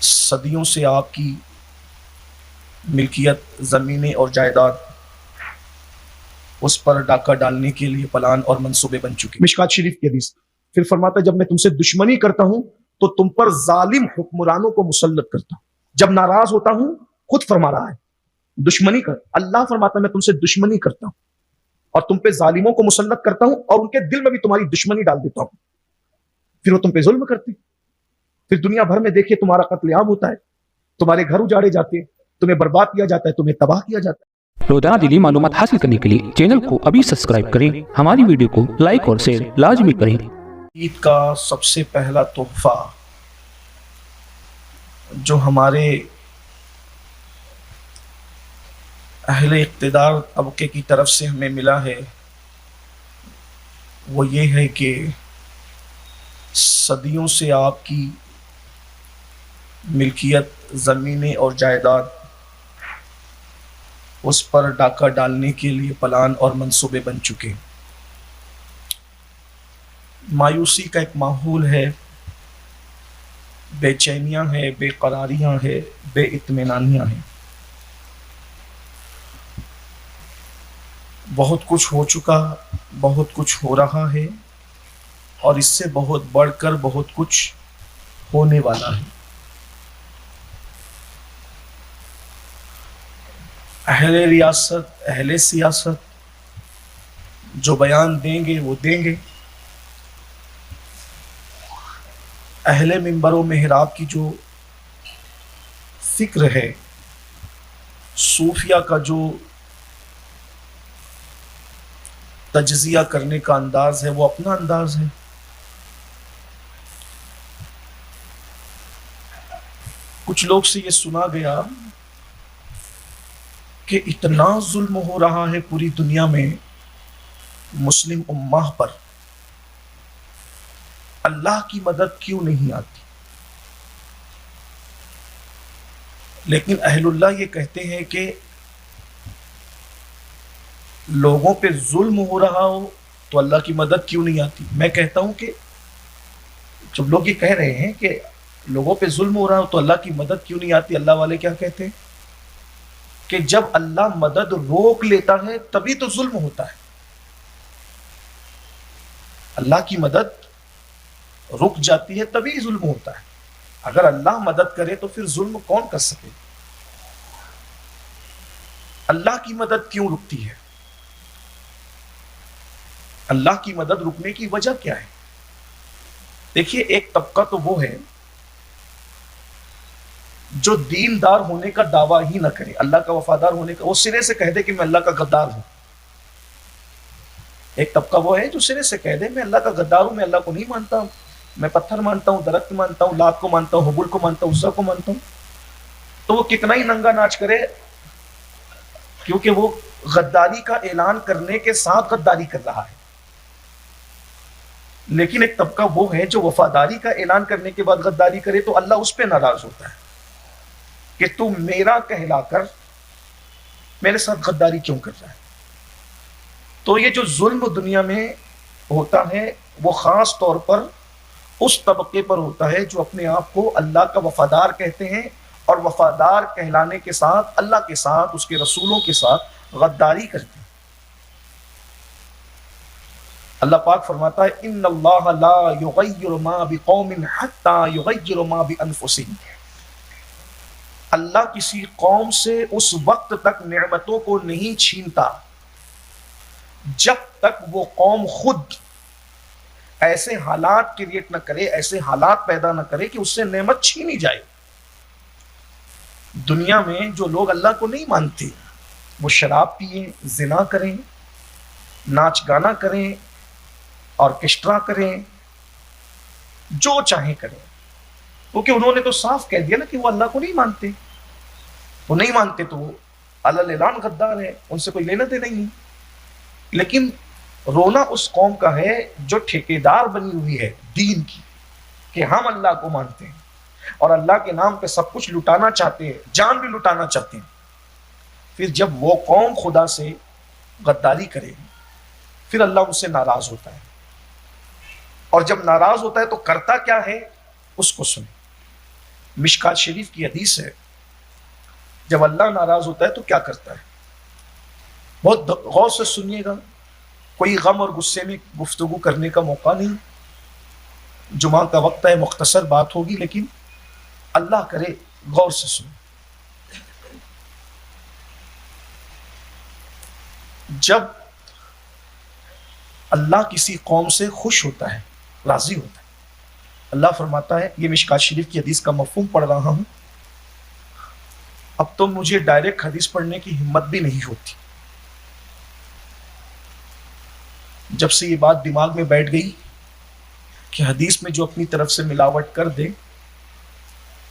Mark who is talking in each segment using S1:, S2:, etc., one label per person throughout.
S1: صدیوں سے آپ کی ملکیت زمینیں اور جائیداد اس پر ڈاکہ ڈالنے کے لیے پلان اور منصوبے بن چکے۔ مشکات شریف کی حدیث۔ پھر فرماتا ہے جب میں تم سے دشمنی کرتا ہوں تو تم پر ظالم حکمرانوں کو مسلط کرتا ہوں۔ جب ناراض ہوتا ہوں، خود فرما رہا ہے دشمنی کر، اللہ فرماتا ہے میں تم سے دشمنی کرتا ہوں اور تم پہ ظالموں کو مسلط کرتا ہوں اور ان کے دل میں بھی تمہاری دشمنی ڈال دیتا ہوں، پھر وہ تم پہ ظلم کرتے ہیں۔ پھر دنیا بھر میں دیکھیے تمہارا قتل عام ہوتا ہے، تمہارے گھر اجاڑے جاتے ہیں، تمہیں برباد کیا جاتا ہے، تمہیں تباہ کیا جاتا ہے۔
S2: روزانہ دینی معلومات حاصل کرنے کے لیے چینل کو ابھی سبسکرائب کریں، ہماری ویڈیو کو لائک اور شیئر لازمی کریں۔
S1: عید کا سب سے پہلا تحفہ جو ہمارے اہل اقتدار طبقے کی طرف سے ہمیں ملا ہے وہ یہ ہے کہ صدیوں سے آپ کی ملکیت زمینیں اور جائیداد اس پر ڈاکہ ڈالنے کے لیے پلان اور منصوبے بن چکے۔ مایوسی کا ایک ماحول ہے، بے چینیاں ہیں، بے قراریاں ہیں، بے اطمینانیاں ہیں۔ بہت کچھ ہو چکا، بہت کچھ ہو رہا ہے اور اس سے بہت بڑھ کر بہت کچھ ہونے والا ہے۔ اہل ریاست، اہل سیاست جو بیان دیں گے وہ دیں گے، اہل منبر و محراب کی جو فکر ہے، صوفیہ کا جو تجزیہ کرنے کا انداز ہے وہ اپنا انداز ہے۔ کچھ لوگ سے یہ سنا گیا کہ اتنا ظلم ہو رہا ہے پوری دنیا میں مسلم امہ پر، اللہ کی مدد کیوں نہیں آتی؟ لیکن اہل اللہ یہ کہتے ہیں کہ لوگوں پہ ظلم ہو رہا ہو تو اللہ کی مدد کیوں نہیں آتی؟ میں کہتا ہوں کہ جب لوگ یہ کہہ رہے ہیں کہ لوگوں پہ ظلم ہو رہا ہو تو اللہ کی مدد کیوں نہیں آتی، اللہ والے کیا کہتے ہیں کہ جب اللہ مدد روک لیتا ہے تبھی تو ظلم ہوتا ہے۔ اللہ کی مدد رک جاتی ہے تبھی ظلم ہوتا ہے۔ اگر اللہ مدد کرے تو پھر ظلم کون کر سکے؟ اللہ کی مدد کیوں رکتی ہے؟ اللہ کی مدد رکنے کی وجہ کیا ہے؟ دیکھیے ایک طبقہ تو وہ ہے جو دیندار ہونے کا دعویٰ ہی نہ کرے، اللہ کا وفادار ہونے کا، وہ سرے سے کہہ دے کہ میں اللہ کا غدار ہوں۔ ایک طبقہ وہ ہے جو سرے سے کہہ دے میں اللہ کا غدار ہوں، میں اللہ کو نہیں مانتا ہوں، میں پتھر مانتا ہوں، درخت مانتا ہوں، لات کو مانتا ہوں، حبل کو مانتا ہوں، عزا کو مانتا ہوں۔ تو وہ کتنا ہی ننگا ناچ کرے کیونکہ وہ غداری کا اعلان کرنے کے ساتھ غداری کر رہا ہے۔ لیکن ایک طبقہ وہ ہے جو وفاداری کا اعلان کرنے کے بعد غداری کرے تو اللہ اس پہ ناراض ہوتا ہے کہ تو میرا کہلا کر میرے ساتھ غداری کیوں کر رہا ہے۔ تو یہ جو ظلم دنیا میں ہوتا ہے وہ خاص طور پر اس طبقے پر ہوتا ہے جو اپنے آپ کو اللہ کا وفادار کہتے ہیں اور وفادار کہلانے کے ساتھ اللہ کے ساتھ، اس کے رسولوں کے ساتھ غداری کرتے ہیں۔ اللہ پاک فرماتا ہے ان اللہ لا یغیر ما بقوم حتی یغیر ما بانفسہم۔ اللہ کسی قوم سے اس وقت تک نعمتوں کو نہیں چھینتا جب تک وہ قوم خود ایسے حالات کریٹ نہ کرے، ایسے حالات پیدا نہ کرے کہ اس سے نعمت چھینی جائے۔ دنیا میں جو لوگ اللہ کو نہیں مانتے وہ شراب پیئیں، زنا کریں، ناچ گانا کریں، آرکیسٹرا کریں، جو چاہیں کریں، کیونکہ انہوں نے تو صاف کہہ دیا نا کہ وہ اللہ کو نہیں مانتے۔ وہ نہیں مانتے تو وہ علی اعلان غدار ہے، ان سے کوئی لینا دینا ہی نہیں۔ لیکن رونا اس قوم کا ہے جو ٹھیکیدار بنی ہوئی ہے دین کی کہ ہم اللہ کو مانتے ہیں اور اللہ کے نام پہ سب کچھ لٹانا چاہتے ہیں، جان بھی لٹانا چاہتے ہیں۔ پھر جب وہ قوم خدا سے غداری کرے پھر اللہ ان سے ناراض ہوتا ہے، اور جب ناراض ہوتا ہے تو کرتا کیا ہے اس کو سنیں۔ مشکات شریف کی حدیث ہے، جب اللہ ناراض ہوتا ہے تو کیا کرتا ہے؟ بہت غور سے سنیے گا، کوئی غم اور غصے میں گفتگو کرنے کا موقع نہیں، جمعہ کا وقت ہے، مختصر بات ہوگی، لیکن اللہ کرے غور سے سنیں۔ جب اللہ کسی قوم سے خوش ہوتا ہے، راضی ہوتا ہے، اللہ فرماتا ہے، یہ مشکات شریف کی حدیث کا مفہوم پڑھ رہا ہوں، اب تو مجھے ڈائریکٹ حدیث پڑھنے کی ہمت بھی نہیں ہوتی، جب سے یہ بات دماغ میں بیٹھ گئی کہ حدیث میں جو اپنی طرف سے ملاوٹ کر دے،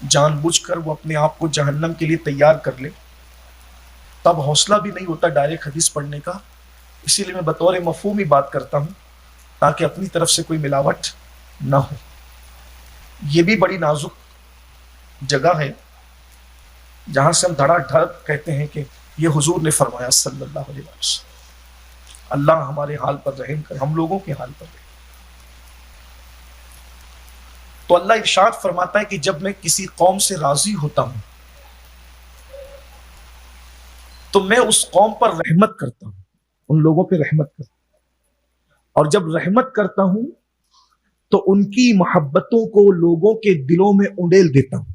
S1: جان بوجھ کر وہ اپنے آپ کو جہنم کے لیے تیار کر لے، تب حوصلہ بھی نہیں ہوتا ڈائریکٹ حدیث پڑھنے کا۔ اسی لیے میں بطور مفہوم ہی بات کرتا ہوں تاکہ اپنی طرف سے کوئی ملاوٹ نہ ہو۔ یہ بھی بڑی نازک جگہ ہے جہاں سے ہم دھڑا دھڑ کہتے ہیں کہ یہ حضور نے فرمایا صلی اللہ علیہ وسلم۔ اللہ ہمارے حال پر رحم کر، ہم لوگوں کے حال پر رحم۔ تو اللہ ارشاد فرماتا ہے کہ جب میں کسی قوم سے راضی ہوتا ہوں تو میں اس قوم پر رحمت کرتا ہوں، ان لوگوں پہ رحمت کرتا ہوں، اور جب رحمت کرتا ہوں تو ان کی محبتوں کو لوگوں کے دلوں میں انڈیل دیتا ہوں،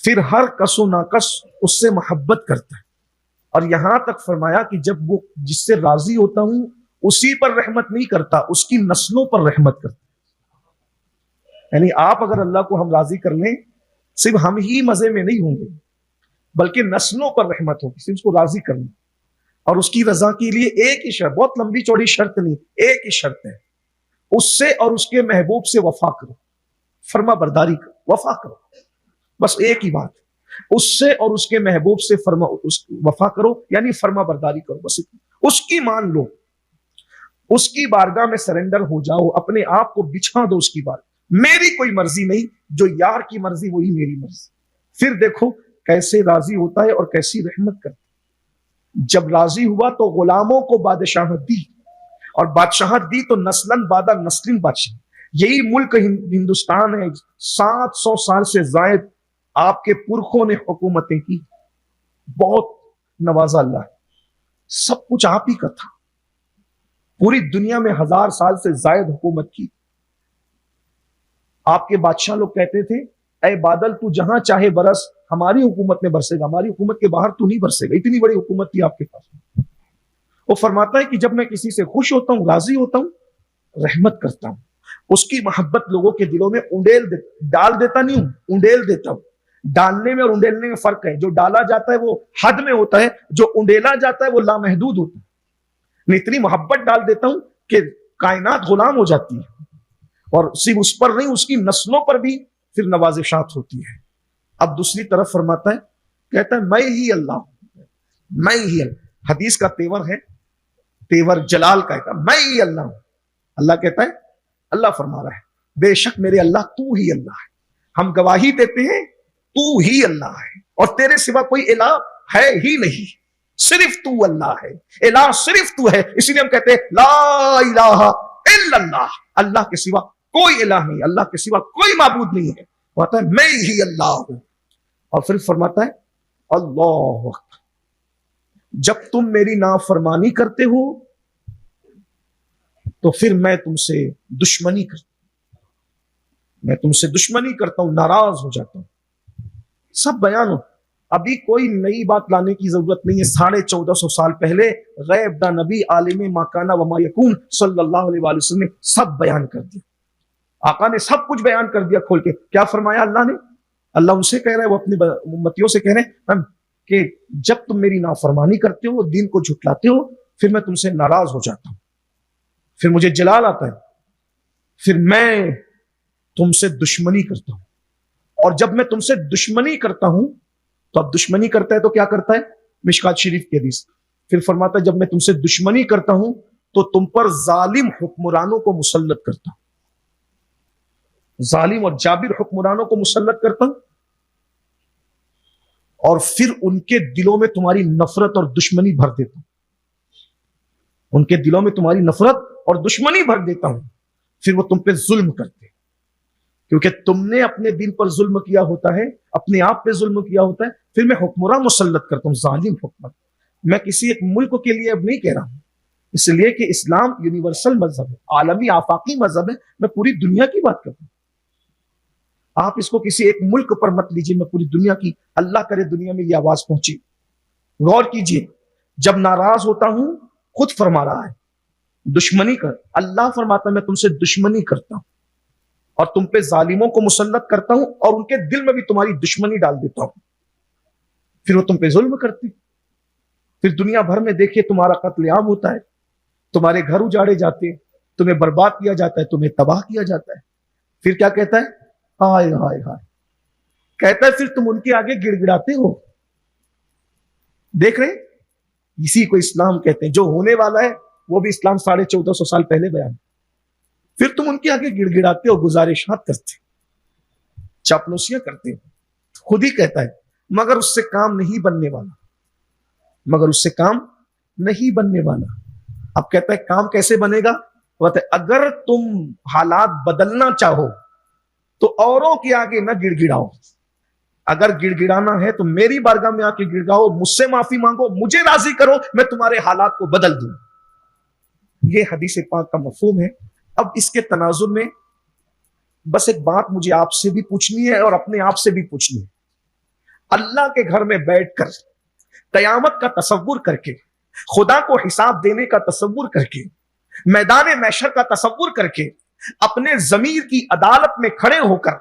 S1: پھر ہر کس و ناکس اس سے محبت کرتا ہے، اور یہاں تک فرمایا کہ جب وہ جس سے راضی ہوتا ہوں اسی پر رحمت نہیں کرتا، اس کی نسلوں پر رحمت کرتا۔ یعنی آپ اگر اللہ کو ہم راضی کر لیں، صرف ہم ہی مزے میں نہیں ہوں گے بلکہ نسلوں پر رحمت ہوگی، صرف اس کو راضی کرنا۔ اور اس کی رضا کے لیے ایک ہی شرط، بہت لمبی چوڑی شرط نہیں، ایک ہی شرط ہے، اس سے اور اس کے محبوب سے وفا کرو، فرما برداری کرو، وفا کرو، بس ایک ہی بات، اس سے اور اس کے محبوب سے وفا کرو، یعنی فرما برداری کرو، بس اس کی مان لو، اس کی بارگاہ میں سرنڈر ہو جاؤ، اپنے آپ کو بچھا دو اس کی بارگاہ، میری کوئی مرضی نہیں، جو یار کی مرضی وہی میری مرضی۔ پھر دیکھو کیسے راضی ہوتا ہے اور کیسی رحمت کرتا ہے۔ جب راضی ہوا تو غلاموں کو بادشاہت دی، اور بادشاہت دی تو نسلن بعد نسلن بادشاہ۔ یہی ملک ہندوستان ہے، 700 سال سے زائد آپ کے پرکھوں نے حکومتیں کی، بہت نوازا اللہ ہے، سب کچھ آپ ہی کا تھا، پوری دنیا میں 1000 سال سے زائد حکومت کی۔ آپ کے بادشاہ لوگ کہتے تھے اے بادل تو جہاں چاہے برس، ہماری حکومت میں برسے گا، ہماری حکومت کے باہر تو نہیں برسے گا، اتنی بڑی حکومت تھی آپ کے پاس۔ وہ فرماتا ہے کہ جب میں کسی سے خوش ہوتا ہوں، راضی ہوتا ہوں، رحمت کرتا ہوں، اس کی محبت لوگوں کے دلوں میں ڈال دیتا نہیں ہوں، انڈیل دیتا ہوں۔ ڈالنے میں اور انڈیلنے میں فرق ہے، جو ڈالا جاتا ہے وہ حد میں ہوتا ہے، جو انڈیلا جاتا ہے وہ لامحدود ہوتا ہے۔ میں اتنی محبت ڈال دیتا ہوں کہ کائنات غلام ہو جاتی ہے، اور صرف اس پر نہیں، اس کی نسلوں پر بھی پھر نوازشات ہوتی ہے۔ اب دوسری طرف فرماتا ہے، کہتا ہے میں ہی اللہ ہوں، میں ہی اللہ۔ حدیث کا تیور ہے، تیور جلال کا ہے، میں ہی اللہ ہوں۔ اللہ کہتا ہے، اللہ فرما رہا ہے بے شک میرے اللہ تو ہی اللہ ہے، ہم گواہی دیتے ہیں تو ہی اللہ ہے، اور تیرے سوا کوئی الہ ہے ہی نہیں، صرف تو اللہ ہے، الہ صرف تو ہے۔ اسی لیے ہم کہتے ہیں لا الہ الا اللہ، اللہ کے سوا کوئی الہ نہیں، اللہ کے سوا کوئی معبود نہیں ہے، کہتا ہے میں ہی اللہ ہوں۔ اور پھر فرماتا ہے اللہ اکبر، جب تم میری نافرمانی کرتے ہو تو پھر میں تم سے دشمنی کرتا ہوں، میں تم سے دشمنی کرتا ہوں، ناراض ہو جاتا ہوں۔ سب بیان ہو، ابھی کوئی نئی بات لانے کی ضرورت نہیں ہے۔ 1450 سال پہلے غیب دا نبی عالم ما کانا وما یکون صلی اللہ علیہ وآلہ وسلم نے سب بیان کر دیا، آقا نے سب کچھ بیان کر دیا کھول کے۔ کیا فرمایا اللہ نے؟ اللہ ان سے کہہ رہا ہے، وہ اپنی امتیوں سے کہہ رہے ہیں کہ جب تم میری نافرمانی کرتے ہو، دین کو جھٹلاتے ہو، پھر میں تم سے ناراض ہو جاتا ہوں، پھر مجھے جلال آتا ہے، پھر میں تم سے دشمنی کرتا ہوں، اور جب میں تم سے دشمنی کرتا ہوں تو اب دشمنی کرتا ہے تو کیا کرتا ہے؟ مشکات شریف کی حدیث پھر فرماتا ہے جب میں تم سے دشمنی کرتا ہوں تو تم پر ظالم حکمرانوں کو مسلط کرتا ہوں، ظالم اور جابر حکمرانوں کو مسلط کرتا ہوں، اور پھر ان کے دلوں میں تمہاری نفرت اور دشمنی بھر دیتا ہوں، ان کے دلوں میں تمہاری نفرت اور دشمنی بھر دیتا ہوں، پھر وہ تم پہ ظلم کرتے، کیونکہ تم نے اپنے دین پر ظلم کیا ہوتا ہے، اپنے آپ پہ ظلم کیا ہوتا ہے، پھر میں حکمراں مسلط کرتا ہوں، ظالم حکمراں۔ میں کسی ایک ملک کے لیے اب نہیں کہہ رہا ہوں، اس لیے کہ اسلام یونیورسل مذہب ہے، عالمی آفاقی مذہب ہے، میں پوری دنیا کی بات کرتا ہوں۔ آپ اس کو کسی ایک ملک پر مت لیجیے، میں پوری دنیا کی، اللہ کرے دنیا میں یہ آواز پہنچی۔ غور کیجیے، جب ناراض ہوتا ہوں، خود فرما رہا ہے دشمنی کر، اللہ فرماتا ہے میں تم سے دشمنی کرتا ہوں اور تم پہ ظالموں کو مسلط کرتا ہوں اور ان کے دل میں بھی تمہاری دشمنی ڈال دیتا ہوں، پھر وہ تم پہ ظلم کرتے، پھر دنیا بھر میں دیکھیے تمہارا قتل عام ہوتا ہے، تمہارے گھر اجاڑے جاتے ہیں، تمہیں برباد کیا جاتا ہے، تمہیں تباہ کیا جاتا ہے۔ پھر کیا کہتا ہے؟ ہائے ہائے ہائے، کہتا ہے پھر تم ان کے آگے گڑ گڑاتے ہو۔ دیکھ رہے ہیں، اسی کو اسلام کہتے ہیں، جو ہونے والا ہے وہ بھی اسلام 1450 سال پہلے بیان، پھر تم ان کے آگے گڑ گڑاتے ہو، گزارشات کرتے، چاپلوسیاں کرتے ہو۔ خود ہی کہتا ہے مگر اس سے کام نہیں بننے والا، مگر اس سے کام نہیں بننے والا۔ اب کہتا ہے کام کیسے بنے گا؟ ہے اگر تم حالات بدلنا چاہو تو اوروں کے آگے نہ گڑ گڑاؤ، اگر گڑ گڑانا ہے تو میری بارگاہ میں آ کے گڑ گڑاؤ، مجھ سے معافی مانگو، مجھے راضی کرو، میں تمہارے حالات کو بدل دوں۔ یہ حدیث پاک کا مفہوم ہے۔ اب اس کے تناظر میں بس ایک بات مجھے آپ سے بھی پوچھنی ہے اور اپنے آپ سے بھی پوچھنی ہے۔ اللہ کے گھر میں بیٹھ کر قیامت کا تصور کر کے، خدا کو حساب دینے کا تصور کر کے، میدان محشر کا تصور کر کے، اپنے ضمیر کی عدالت میں کھڑے ہو کر،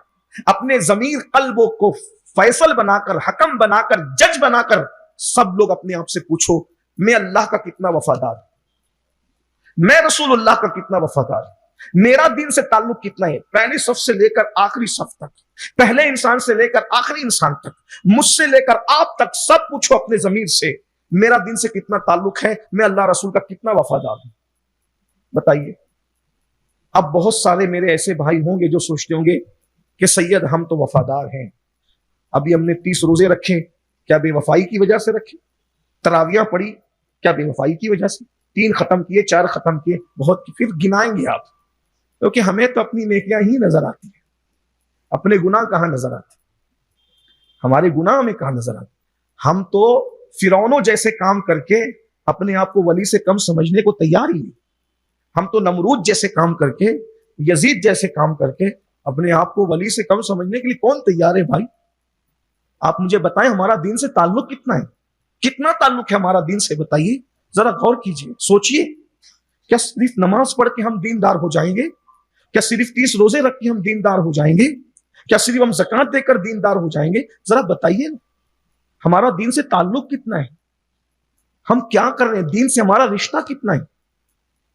S1: اپنے ضمیر قلبوں کو فیصل بنا کر، حکم بنا کر، جج بنا کر، سب لوگ اپنے آپ سے پوچھو میں اللہ کا کتنا وفادار ہوں، میں رسول اللہ کا کتنا وفادار ہوں، میرا دین سے تعلق کتنا ہے، پہلی صف سے لے کر آخری صف تک، پہلے انسان سے لے کر آخری انسان تک، مجھ سے لے کر آپ تک، سب پوچھو اپنے ضمیر سے میرا دین سے کتنا تعلق ہے، میں اللہ رسول کا کتنا وفادار ہوں۔ بتائیے۔ اب بہت سارے میرے ایسے بھائی ہوں گے جو سوچتے ہوں گے کہ سید ہم تو وفادار ہیں، ابھی ہم نے 30 روزے رکھے، کیا بے وفائی کی وجہ سے رکھے؟ تراویاں پڑھی، کیا بے وفائی کی وجہ سے؟ 3 ختم کیے، 4 ختم کیے، بہت، پھر گنائیں گے آپ، کیونکہ ہمیں تو اپنی نیکیاں ہی نظر آتی ہیں، اپنے گناہ کہاں نظر آتے؟ ہمارے گناہ ہمیں کہاں نظر آتے؟ ہم تو فرعونوں جیسے کام کر کے اپنے آپ کو ولی سے کم سمجھنے کو تیار ہی نہیں، ہم تو نمرود جیسے کام کر کے، یزید جیسے کام کر کے اپنے آپ کو ولی سے کم سمجھنے کے لیے کون تیار ہے بھائی؟ آپ مجھے بتائیں ہمارا دین سے تعلق کتنا ہے، کتنا تعلق ہے ہمارا دین سے؟ بتائیے، ذرا غور کیجئے، سوچئے۔ کیا صرف نماز پڑھ کے ہم دیندار ہو جائیں گے؟ کیا صرف 30 روزے رکھ کے ہم دیندار ہو جائیں گے؟ کیا صرف ہم زکوٰۃ دے کر دیندار ہو جائیں گے؟ ذرا بتائیے ہمارا دین سے تعلق کتنا ہے، ہم کیا کر رہے ہیں، دین سے ہمارا رشتہ کتنا ہے؟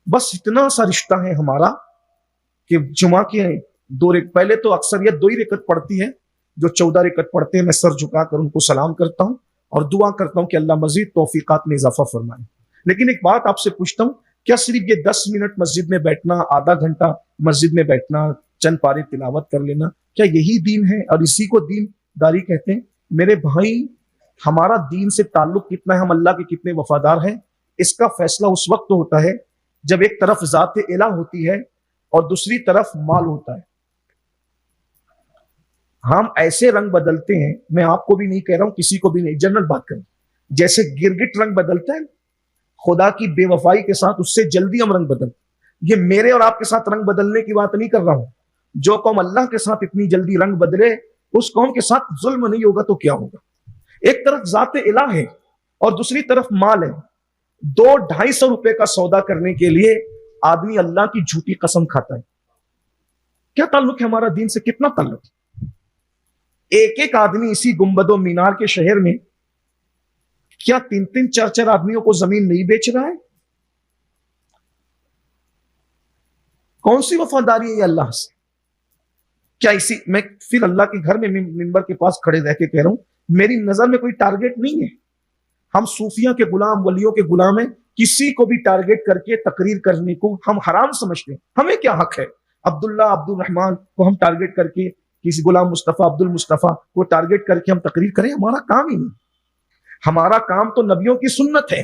S1: بس اتنا سا رشتہ ہے ہمارا کہ جمعہ کے 2 رکعت، پہلے تو اکثریت 2 ہی رکعت پڑھتی ہے، جو 14 رکعت پڑھتے ہیں میں سر جھکا کر ان کو سلام کرتا ہوں اور دعا کرتا ہوں کہ اللہ مزید توفیقات میں اضافہ فرمائے۔ لیکن ایک بات آپ سے پوچھتا ہوں، کیا صرف یہ 10 منٹ مسجد میں بیٹھنا، آدھا گھنٹہ مسجد میں بیٹھنا، چند پارے تلاوت کر لینا، کیا یہی دین ہے اور اسی کو دین داری کہتے ہیں؟ میرے بھائی، ہمارا دین سے تعلق کتنا ہے، ہم اللہ کے کتنے وفادار ہیں، اس کا فیصلہ اس وقت ہوتا ہے جب ایک طرف ذات الہ ہوتی ہے اور دوسری طرف مال ہوتا ہے۔ ہم ایسے رنگ بدلتے ہیں، میں آپ کو بھی نہیں کہہ رہا ہوں، کسی کو بھی نہیں، جنرل بات کریں، جیسے گرگٹ رنگ بدلتا ہے خدا کی بے وفائی کے ساتھ، اس سے جلدی ہم رنگ بدلتے ہیں۔ یہ میرے اور آپ کے ساتھ رنگ بدلنے کی بات نہیں کر رہا ہوں، جو قوم اللہ کے ساتھ اتنی جلدی رنگ بدلے، اس قوم کے ساتھ ظلم نہیں ہوگا تو کیا ہوگا؟ ایک طرف ذات الہ ہے اور دوسری طرف مال ہے، 200-250 روپے کا سودا کرنے کے لیے آدمی اللہ کی جھوٹی قسم کھاتا ہے۔ کیا تعلق ہے ہمارا دین سے، کتنا تعلق ہے؟ ایک آدمی اسی گنبد و مینار کے شہر میں کیا 3-3 4-4 آدمیوں کو زمین نہیں بیچ رہا ہے؟ کون سی وفاداری ہے یہ اللہ سے؟ کیا اسی میں پھر اللہ کے گھر میں منبر کے پاس کھڑے رہ کے کہہ رہا ہوں، میری نظر میں کوئی ٹارگٹ نہیں ہے، ہم صوفیہ کے غلام، ولیوں کے غلام ہیں، کسی کو بھی ٹارگٹ کر کے تقریر کرنے کو ہم حرام سمجھتے ہیں، ہمیں کیا حق ہے؟ عبداللہ، عبد الرحمان کو ہم ٹارگٹ کر کے، کسی غلام مصطفیٰ، عبد المصطفیٰ کو ٹارگٹ کر کے ہم تقریر کریں؟ ہمارا کام ہی نہیں، ہمارا کام تو نبیوں کی سنت ہے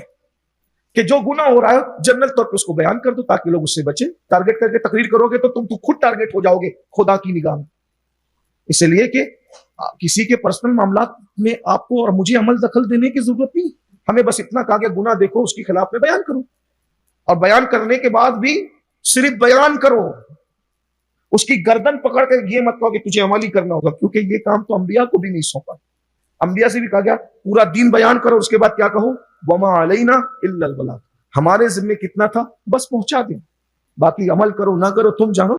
S1: کہ جو گناہ ہو رہا ہے جنرل طور پہ اس کو بیان کر دو تاکہ لوگ اس سے بچیں۔ ٹارگٹ کر کے تقریر کرو گے تو تم خود ٹارگٹ ہو جاؤ گے خدا کی نگاہ میں۔ اس لیے کہ کسی کے پرسنل معاملات میں آپ کو اور مجھے عمل دخل دینے کی ضرورت نہیں. ہمیں بس اتنا کہا کہ گناہ دیکھو اس کے خلاف میں بیان کرو, اور بیان کرنے کے بعد بھی صرف بیان کرو, اس کی گردن پکڑ کر یہ مت کہو کہ تجھے عمل ہی کرنا ہوگا, کیونکہ یہ کام تو انبیاء کو بھی نہیں سونپا. انبیاء سے بھی کہا گیا پورا دین بیان کرو, اس کے بعد کیا کہو, وما علینا الا البلاغ, ہمارے ذمہ کتنا تھا بس پہنچا دیں, باقی عمل کرو نہ کرو تم جانو.